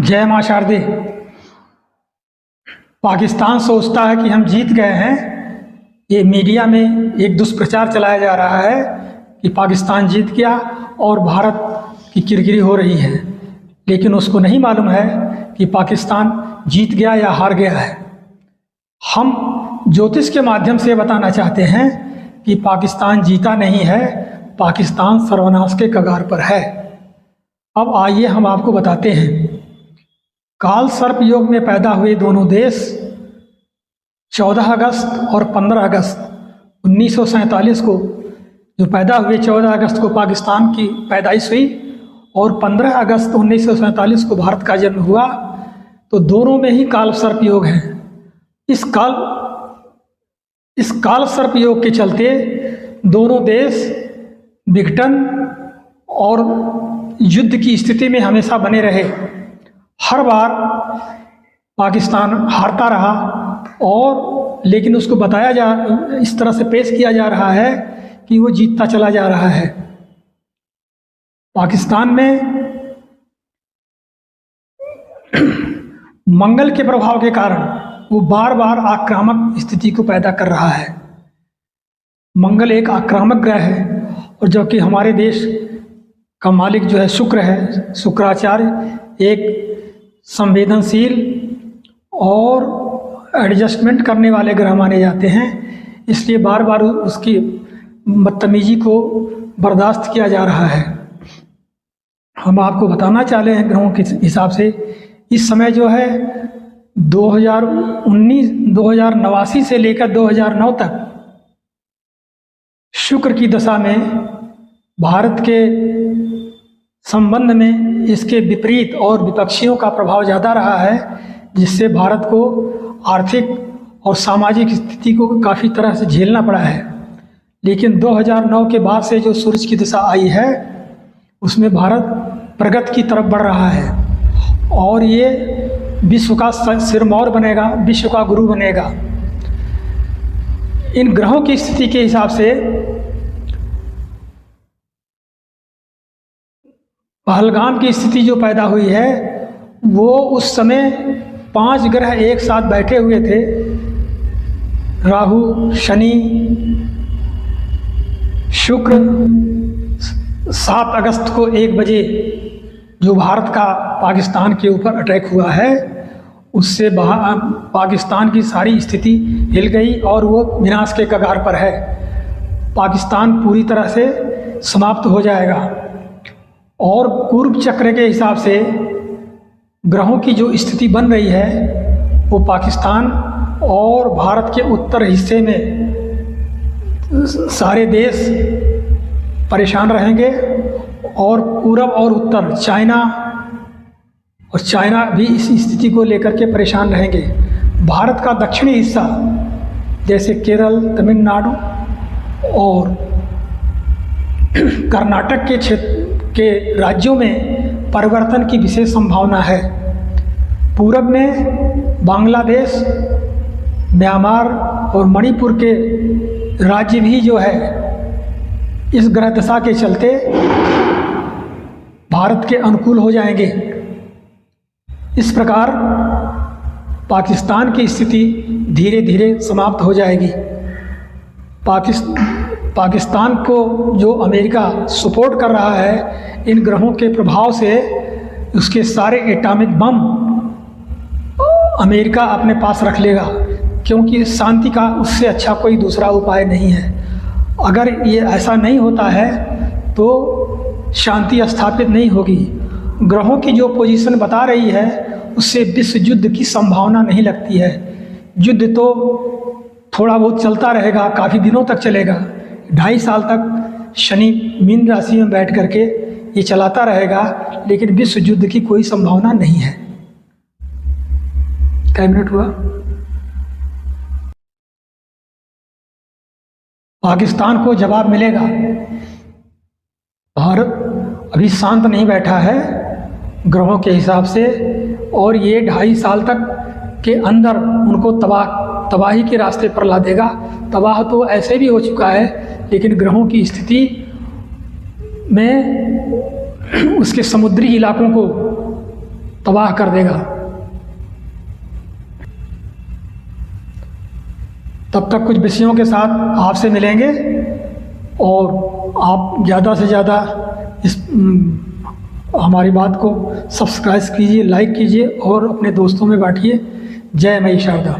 जय मां शारदे। पाकिस्तान सोचता है कि हम जीत गए हैं। ये मीडिया में एक दुष्प्रचार चलाया जा रहा है कि पाकिस्तान जीत गया और भारत की किरकिरी हो रही है, लेकिन उसको नहीं मालूम है कि पाकिस्तान जीत गया या हार गया है। हम ज्योतिष के माध्यम से बताना चाहते हैं कि पाकिस्तान जीता नहीं है, पाकिस्तान सर्वनाश के कगार पर है। अब आइए हम आपको बताते हैं। काल सर्प योग में पैदा हुए दोनों देश 14 अगस्त और 15 अगस्त 1947 को जो पैदा हुए, 14 अगस्त को पाकिस्तान की पैदाइश हुई और 15 अगस्त 1947 को भारत का जन्म हुआ, तो दोनों में ही काल सर्प योग है। इस काल सर्प योग के चलते दोनों देश विघटन और युद्ध की स्थिति में हमेशा बने रहे। हर बार पाकिस्तान हारता रहा और लेकिन उसको इस तरह से पेश किया जा रहा है कि वो जीतता चला जा रहा है। पाकिस्तान में मंगल के प्रभाव के कारण वो बार बार आक्रामक स्थिति को पैदा कर रहा है। मंगल एक आक्रामक ग्रह है और जबकि हमारे देश का मालिक जो है शुक्र है, शुक्राचार्य एक संवेदनशील और एडजस्टमेंट करने वाले ग्रह माने जाते हैं, इसलिए बार बार उसकी बदतमीजी को बर्दाश्त किया जा रहा है। हम आपको बताना चाह रहे हैं ग्रहों के हिसाब से इस समय जो है 2089 से लेकर 2009 तक शुक्र की दशा में भारत के संबंध में इसके विपरीत और विपक्षियों का प्रभाव ज़्यादा रहा है, जिससे भारत को आर्थिक और सामाजिक स्थिति को काफ़ी तरह से झेलना पड़ा है। लेकिन 2009 के बाद से जो सूरज की दिशा आई है उसमें भारत प्रगति की तरफ बढ़ रहा है और ये विश्व का सिरमौर बनेगा, विश्व का गुरु बनेगा। इन ग्रहों की स्थिति के हिसाब से पहलगाम की स्थिति जो पैदा हुई है वो उस समय 5 ग्रह एक साथ बैठे हुए थे। राहु, शनि, शुक्र। 7 अगस्त को 1 बजे जो भारत का पाकिस्तान के ऊपर अटैक हुआ है उससे पाकिस्तान की सारी स्थिति हिल गई और वो विनाश के कगार पर है। पाकिस्तान पूरी तरह से समाप्त हो जाएगा। और पूर्व चक्र के हिसाब से ग्रहों की जो स्थिति बन रही है वो पाकिस्तान और भारत के उत्तर हिस्से में सारे देश परेशान रहेंगे और पूरब और उत्तर चाइना भी इस स्थिति को लेकर के परेशान रहेंगे। भारत का दक्षिणी हिस्सा जैसे केरल, तमिलनाडु और कर्नाटक के क्षेत्र के राज्यों में परिवर्तन की विशेष संभावना है। पूरब में बांग्लादेश, म्यांमार और मणिपुर के राज्य भी जो है इस ग्रह दशा के चलते भारत के अनुकूल हो जाएंगे। इस प्रकार पाकिस्तान की स्थिति धीरे धीरे समाप्त हो जाएगी। पाकिस्तान को जो अमेरिका सपोर्ट कर रहा है इन ग्रहों के प्रभाव से उसके सारे एटॉमिक बम अमेरिका अपने पास रख लेगा, क्योंकि शांति का उससे अच्छा कोई दूसरा उपाय नहीं है। अगर ये ऐसा नहीं होता है तो शांति स्थापित नहीं होगी। ग्रहों की जो पोजीशन बता रही है उससे विश्व युद्ध की संभावना नहीं लगती है। युद्ध तो थोड़ा बहुत चलता रहेगा, काफ़ी दिनों तक चलेगा। 2.5 साल तक शनि मीन राशि में बैठ करके ये चलाता रहेगा, लेकिन विश्व युद्ध की कोई संभावना नहीं है। क्या मिनट हुआ? पाकिस्तान को जवाब मिलेगा। भारत अभी शांत नहीं बैठा है ग्रहों के हिसाब से और ये 2.5 साल तक के अंदर उनको तबाही के रास्ते पर ला देगा। तबाह तो ऐसे भी हो चुका है, लेकिन ग्रहों की स्थिति में उसके समुद्री इलाकों को तबाह कर देगा। तब तक कुछ विषयों के साथ आपसे मिलेंगे और आप ज़्यादा से ज़्यादा इस हमारी बात को सब्सक्राइब कीजिए, लाइक कीजिए और अपने दोस्तों में बांटिए। जय मई शारदा।